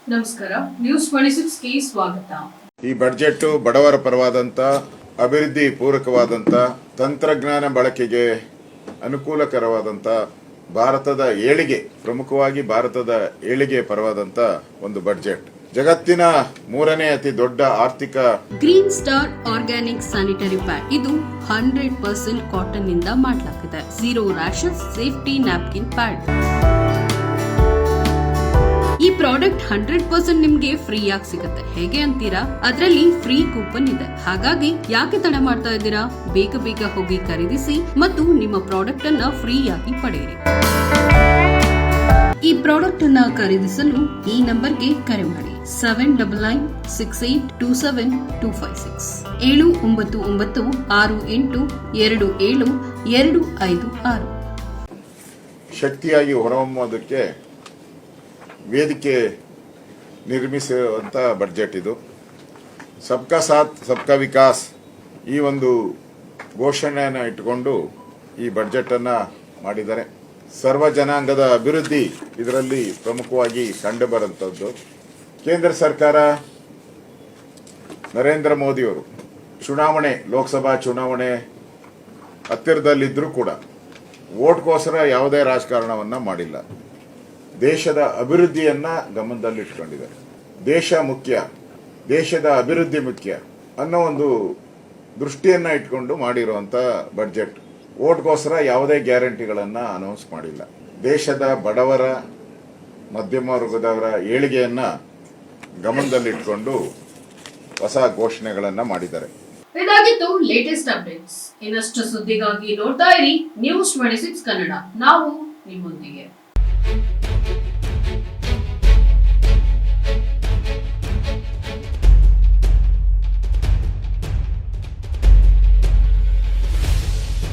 ನಮಸ್ಕಾರ, ನ್ಯೂಸ್ 26 ಗೆ ಸ್ವಾಗತ. ಈ ಬಜೆಟ್ ಬಡವರ ಪರವಾದಂತ, ಅಭಿವೃದ್ಧಿ ಪೂರಕವಾದಂತ, ತಂತ್ರಜ್ಞಾನ ಬಳಕೆಗೆ ಅನುಕೂಲಕರವಾದಂತ, ಭಾರತದ ಏಳಿಗೆ, ಪ್ರಮುಖವಾಗಿ ಭಾರತದ ಏಳಿಗೆ ಪರವಾದಂತ ಒಂದು ಬಜೆಟ್. ಜಗತ್ತಿನ 3ನೇ ಅತಿ ದೊಡ್ಡ ಆರ್ಥಿಕ green star organic sanitary pad. ಇದು 100% ಕಾಟನ್ ನಿಂದ ಮಾಡಲಾಗಿದೆ. 0 ರ್ಯಾಷಸ್ ಸೇಫ್ಟಿ ನ್ಯಾಪ್ಕಿನ್ ಪ್ಯಾಡ್. ಈ ಪ್ರಾಡಕ್ಟ್ 100% ನಿಮ್ಗೆ ಫ್ರೀ ಆಗಿ ಸಿಗುತ್ತೆ. ಹೇಗೆ ಅಂತೀರಾ? ಅದರಲ್ಲಿ ಫ್ರೀ ಕೂಪನ್ ಇದೆ. ಹಾಗಾಗಿ ಯಾಕೆ ತಡ ಮಾಡ್ತಾ ಇದ್ದೀರಾ? ಬೇಗ ಹೋಗಿ ಖರೀದಿಸಿ ಮತ್ತು ನಿಮ್ಮ ಪ್ರಾಡಕ್ಟ್ ಅನ್ನ ಫ್ರೀ ಆಗಿ ಪಡೆಯಿರಿ. ಈ ಪ್ರಾಡಕ್ಟ್ ಅನ್ನ ಖರೀದಿಸಲು ಈ ನಂಬರ್ಗೆ ಕರೆ ಮಾಡಿ 7996827256 79968272256. ಶಕ್ತಿಯಾಗಿ ಹೊರಹೊಮ್ಮೋದಕ್ಕೆ ವೇದಿಕೆ ನಿರ್ಮಿಸುವಂತ ಬಜೆಟ್ ಇದು. ಸಬ್ಕಾ ಸಾಥ್ ಸಬ್ಕಾ ವಿಕಾಸ್ ಈ ಒಂದು ಘೋಷಣೆಯನ್ನು ಇಟ್ಟುಕೊಂಡು ಈ ಬಜೆಟ್ ಅನ್ನ ಮಾಡಿದ್ದಾರೆ. ಸರ್ವ ಜನಾಂಗದ ಅಭಿವೃದ್ಧಿ ಇದರಲ್ಲಿ ಪ್ರಮುಖವಾಗಿ ಕಂಡು ಬರುವಂತದ್ದು. ಕೇಂದ್ರ ಸರ್ಕಾರ ನರೇಂದ್ರ ಮೋದಿಯವರು ಚುನಾವಣೆ, ಲೋಕಸಭಾ ಚುನಾವಣೆ ಹತ್ತಿರದಲ್ಲಿದ್ದರೂ ಕೂಡ ವೋಟ್ಗೋಸ್ಕರ ಯಾವುದೇ ರಾಜಕಾರಣವನ್ನ ಮಾಡಿಲ್ಲ. ದೇಶದ ಅಭಿವೃದ್ಧಿಯನ್ನ ಗಮನದಲ್ಲಿಟ್ಕೊಂಡಿದ್ದಾರೆ. ದೇಶ ಮುಖ್ಯ, ದೇಶದ ಅಭಿವೃದ್ಧಿ ಮುಖ್ಯ ಅನ್ನೋ ಒಂದು ದೃಷ್ಟಿಯನ್ನ ಇಟ್ಕೊಂಡು ಮಾಡಿರುವಂತ ಬಜೆಟ್. ವೋಟ್ಗೋಸ್ಕರ ಯಾವುದೇ ಗ್ಯಾರಂಟಿಗಳನ್ನ ಅನೌನ್ಸ್ ಮಾಡಿಲ್ಲ. ದೇಶದ ಬಡವರ, ಮಧ್ಯಮ ವರ್ಗದವರ ಏಳಿಗೆಯನ್ನ ಗಮನದಲ್ಲಿಟ್ಕೊಂಡು ಹೊಸ ಘೋಷಣೆಗಳನ್ನ ಮಾಡಿದ್ದಾರೆ. ಇದಾಗಿತ್ತು ಲೇಟೆಸ್ಟ್ ಅಪ್ಡೇಟ್ಸ್. ಇನ್ನಷ್ಟು ಸುದ್ದಿಗಾಗಿ ನೋಡ್ತಾ ಇರಿ ನ್ಯೂಸ್ 26 ಕನ್ನಡ. ನಾವು ನಿಮ್ಮೊಂದಿಗೆ.